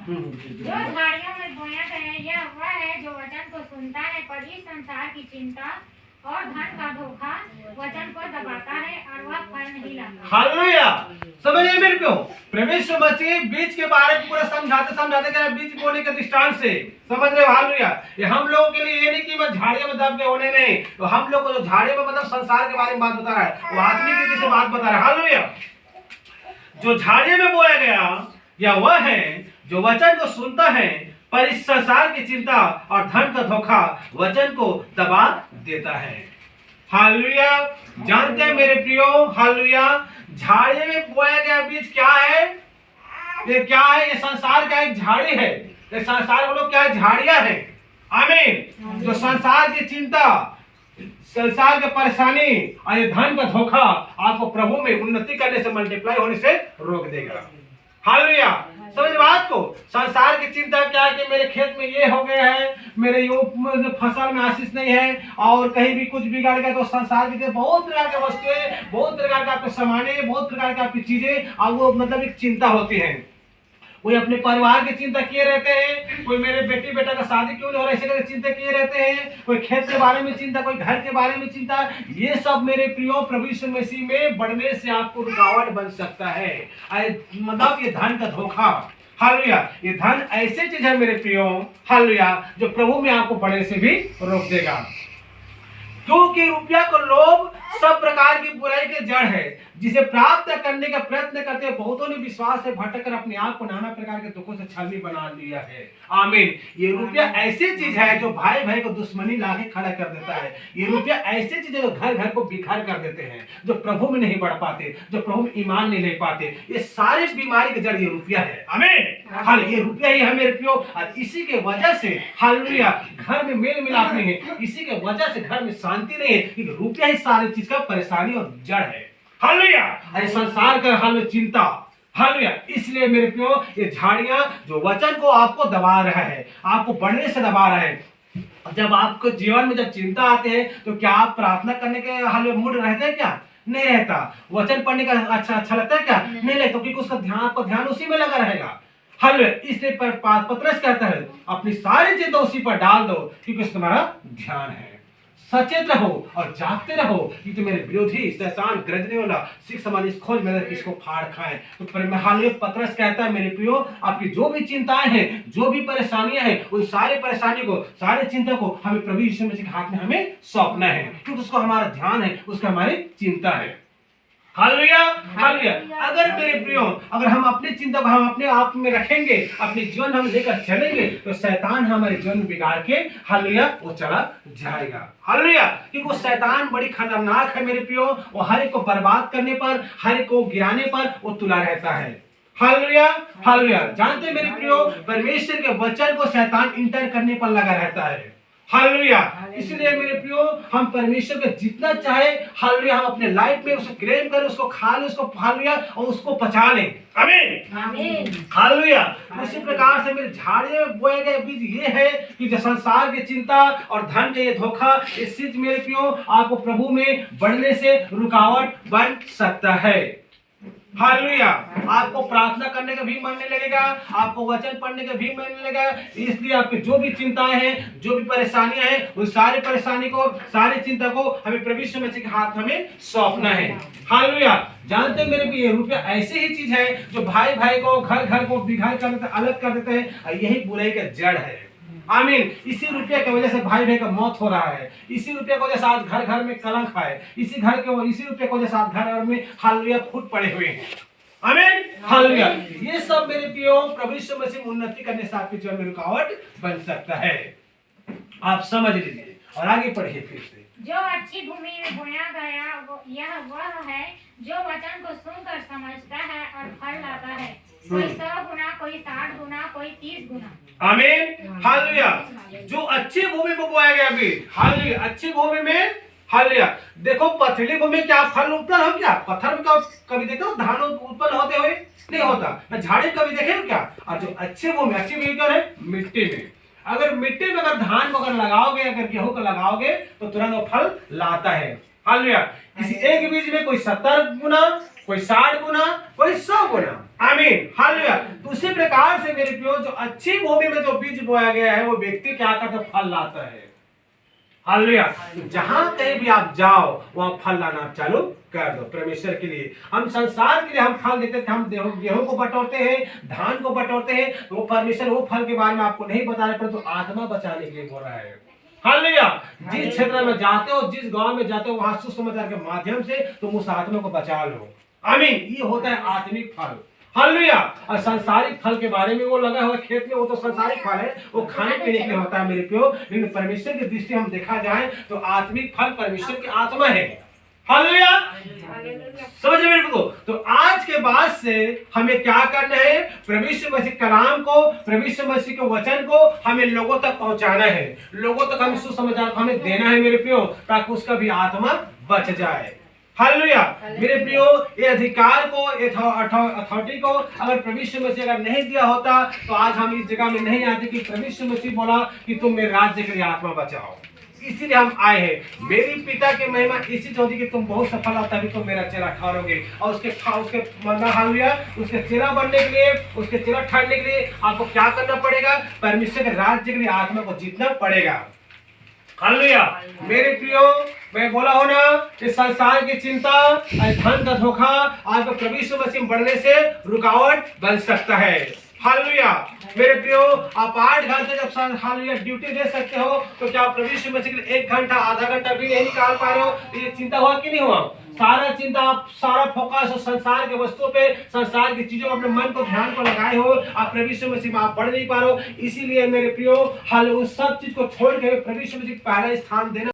जो झाड़ियों में बोया गया यह वह है जो वचन को सुनता है, पर इस संसार की चिंता और धन का धोखा वचन को दबाता है और वह फल नहीं लाता। हालेलुया। समझिए मेरे प्यो, प्रभु यीशु मसीह बीज के बारे में पूरा समझाते गए, बीज बोने के दृष्टांत से, समझ रहे हो। हालेलुया। ये हम लोगों के लिए ये नहीं कि बस झाड़ियों में दब के होने नहीं, तो हम लोग को जो झाड़ियों में मतलब संसार के बारे में बात बता रहा है, वो आत्मिक रीति से बात बता रहा है। हालेलुया। जो झाड़ियों में बोया गया या वह है जो वचन को सुनता है, पर इस संसार की चिंता और धन का धोखा वचन को दबा देता है। हालेलुया। जानते हैं मेरे प्रियो, हालेलुया, झाड़ी में बोया गया बीज क्या है? ये क्या है? ये संसार का एक झाड़ी है। ये संसार को लोग क्या है? झाड़ियां है। आमीन। जो संसार की चिंता, संसार की परेशानी और ये धन का धोखा आपको प्रभु में उन्नति करने से, मल्टीप्लाई होने से रोक देगा। हालेलुया। समझ बात को। संसार की चिंता क्या है कि मेरे खेत में ये हो गया है, मेरे फसल में आशीष नहीं है, और कहीं भी कुछ बिगड़ गया, तो संसार की बहुत प्रकार के वस्तुएं, बहुत प्रकार के आपके सामाने, बहुत प्रकार की आपकी चीजें, और वो मतलब एक चिंता होती है। कोई अपने परिवार की चिंता किए रहते हैं, कोई मेरे बेटी बेटा का शादी क्यों नहीं हो रहा, ऐसे करके चिंता किए रहते हैं, कोई खेत के बारे में चिंता, कोई घर के बारे में चिंता। ये सब मेरे प्रियो प्रभु यीशु मसीह में बढ़ने से आपको रुकावट बन सकता है। मतलब ये धन का धोखा। हालेलुया। ये धन ऐसे चीज है मेरे प्रियो, हालेलुया, जो प्रभु में आपको बढ़ने से भी रोक देगा। क्योंकि रुपया को लोभ सब प्रकार की बुराई के जड़ है, जिसे प्राप्त करने का प्रयत्न करते हैं बहुतों ने विश्वास से भटक कर अपने आप को नाना प्रकार के दुखों से छलनी बना लिया है। आमीन। ये रुपया ऐसी चीज है जो भाई भाई को दुश्मनी लाके खड़ा कर देता है। ये रुपया ऐसी चीज है जो घर घर को बिखार कर देते हैं, जो प्रभु में नहीं बढ़ पाते, जो प्रभु में ईमान नहीं ले पाते। ये सारी बीमारी के जड़ ये रुपया है। आमीन। हाल ये रुपया ही है मेरे प्रियो, और इसी के वजह से हालेलुया घर में मेल मिलाप नहीं है, इसी के वजह से घर में शांति नहीं है, क्योंकि रुपया ही सारी चीज का परेशानी और जड़ है। हालेलुया। अरे संसार का हाल चिंता। हालेलुया। इसलिए मेरे प्रियो ये झाड़ियां जो वचन को आपको दबा रहा है, आपको बढ़ने से दबा रहा है। जब आपको जीवन में जब चिंता आते हैं, तो क्या आप प्रार्थना करने के हाल में मूड रहते हैं? क्या नहीं रहता। वचन पढ़ने का अच्छा लगता है? क्या नहीं लगता, क्योंकि उसका ध्यान, आपका ध्यान उसी में लगा रहेगा। हालेलुया। इसलिए पतरस कहता है अपनी सारी चिंता उसी पर डाल दो, क्योंकि उसका तुम्हारा ध्यान है। सचेत रहो और जागते रहो, कि तो मेरे विरोधी शैतान गरजने वाला सिख समान इस खोज में इसको फाड़ खाए। तो हालेलुया पतरस कहता है मेरे प्रियो, आपकी जो भी चिंताएं हैं, जो भी परेशानियां हैं, उन सारी परेशानी को, सारे चिंता को हमें प्रभु यीशु मसीह के हाथ में हमें सौंपना है, क्योंकि उसको हमारा ध्यान है, उसका हमारी चिंता है। हालेलुया। हालेलुया। अगर मेरे प्रियो, अगर हम अपनी चिंता को हम अपने आप में रखेंगे, अपने जीवन हम लेकर चलेंगे, तो शैतान हमारे जीवन बिगाड़ के हालेलुया वो चला जाएगा। हालेलुया। क्योंकि वो शैतान बड़ी खतरनाक है मेरे प्रियो, वो हर एक को बर्बाद करने पर, हर एक को गिराने पर वो तुला रहता है। हालेलुया। हालेलुया। जानते हैं मेरे प्रियो, परमेश्वर के वचन को शैतान इंटर करने पर लगा रहता है। हालेलुया। इसलिए मेरे प्रियो हम परमेश्वर के जितना चाहे, हालेलुया, हम अपने लाइफ में उसको ग्रहण करें, उसको खा लें, उसको हालेलुया और उसको पचा लें। आमीन। आमीन। हालेलुया। उसी प्रकार से मेरे झाड़ियों में बोए गए बीज ये है कि जो संसार की चिंता और धन का ये धोखा, इस चीज मेरे प्रियो आपको प्रभु में बढ़ने से रुकावट बन सकता है। हालेलुया। आपको प्रार्थना करने का भी मन नहीं लगेगा, आपको वचन पढ़ने का भी मन नहीं लगेगा। इसलिए आपकी जो भी चिंताएं हैं, जो भी परेशानियां हैं, उन सारी परेशानी को, सारी चिंता को हमें प्रभु यीशु मसीह के हाथ हमें सौंपना है। हालेलुया। जानते हैं मेरे भी ये रुपया ऐसी ही चीज है जो भाई भाई को, घर घर को बिगाड़ कर देता है, अलग कर देता है, और यही बुराई का जड़ है। आमीन। इसी रुपये की वजह से भाई भाई का मौत हो रहा है, इसी रुपये की वजह से आज घर घर में कलंक है, इसी रुपये की वजह से आज घर में हालेलुया फूट पड़े हुए हैं। आमीन। हालेलुया। ये सब मेरे प्रियो प्रभु यीशु मसीह उन्नति करने से आपके जीवन में रुकावट बन सकता है। आप समझ लीजिए और आगे पढ़िए फिर से। जो अच्छी भूमि में बोया गया यह वह है जो वचन को सुनकर समझता है और फल लाता है, कोई 100 गुना, कोई 60 गुना, कोई 30 गुना। आमीन। हालेलुया। जो अच्छी भूमि में बोया गया बीज, हालेलुया, अच्छी भूमि में, हालेलुया। देखो पथरीली भूमि में क्या फल उगता है? क्या पत्थर में कभी देखते हो धान उत्पन्न होते हुए? नहीं होता। ना झाड़ी कभी देखे हो क्या? और जो अच्छी भूमि है मिट्टी में, अगर मिट्टी में अगर धान को अगर लगाओगे, अगर गेहूं को लगाओगे, तो तुरंत वो फल लाता है। हालेलुया। किसी एक बीज में कोई 70 गुना, कोई 60 गुना, कोई 100 गुना। आमीन, हालेलुया। तो उसी प्रकार से मेरे प्रियो, जो अच्छी भूमि में जो बीज बोया गया है वो व्यक्ति क्या करता है, फल लाता है। हालेलुया। जहां कहीं भी आप जाओ वहां फल लाना चालू कर दो परमेश्वर के लिए। हम संसार के लिए हम फल देते थे, हम गेहूं को बटोरते हैं, धान को बटोरते हैं, तो वो परमेश्वर वो फल के बारे में आपको नहीं बता रहे, परंतु आत्मा बचाने के लिए बोल रहा है। हालेलुया। जिस क्षेत्र में जाते हो, जिस गांव में जाते हो, वहां सुसमाचार के माध्यम से तुम उस आत्मा को बचा लो। आमीन। ये होता है आत्मिक फल। हालेलुया। और सांसारिक फल के बारे में वो लगा हुआ खेत में, वो तो सांसारिक फल है, वो खाने पीने के लिए होता है मेरे प्रियो। लेकिन परमेश्वर की दृष्टि हम देखा जाए तो आत्मिक फल परमेश्वर की आत्मा है। हालेलुया। समझ रहे मेरे को? तो आज के बाद से हमें क्या करना है, परमेश्वर मसीह कलाम को, परमेश्वर मसीह के वचन को हमें लोगों तक पहुंचाना है, लोगों तक हम सुसमाचार हमें देना है मेरे प्रियो, ताकि उसका भी आत्मा बच जाए। हालेलुया। मेरे प्रियो, ये अधिकार को, अथॉरिटी को अगर परमेश्वर मसीह अगर नहीं दिया होता तो आज हम इस जगह में नहीं आते कि परमेश्वर मसीह बोला कि तुम मेरे राज्य के लिए आत्मा बचाओ। इसीलिए हम आए हैं। मेरी पिता की महिमा इसी होती कि तुम बहुत सफल हो, तभी तुम मेरा चेला ठहरोगे। और उसके हालेलुया, उसके चेला बनने के लिए, उसके चेला ठहरने के लिए आपको क्या करना पड़ेगा, परमेश्वर के राज्य के लिए आत्मा को जीतना पड़ेगा। हालेलुया। मेरे प्रियो, मैं बोला हो ना कि संसार की चिंता, धन का धोखा आपको परमेश्वर मसीह बढ़ने से रुकावट बन सकता है। हालेलुया। मेरे प्रियो, आप 8 घंटे जब हालेलुया ड्यूटी दे सकते हो, तो क्या आप परमेश्वर मसीह के लिए 1 घंटा, आधा घंटा भी नहीं निकाल पा रहे हो? तो ये चिंता हुआ कि नहीं हुआ? सारा चिंता, आप सारा फोकस संसार के वस्तुओं पे, संसार की चीजों में अपने मन को, ध्यान को लगाए हो, आप परमेश्वर मसीह में आप बढ़ नहीं पा रहे हो। इसीलिए मेरे प्रियो, हाल उन सब चीज को छोड़ के परमेश्वर मसीह को पहला स्थान देना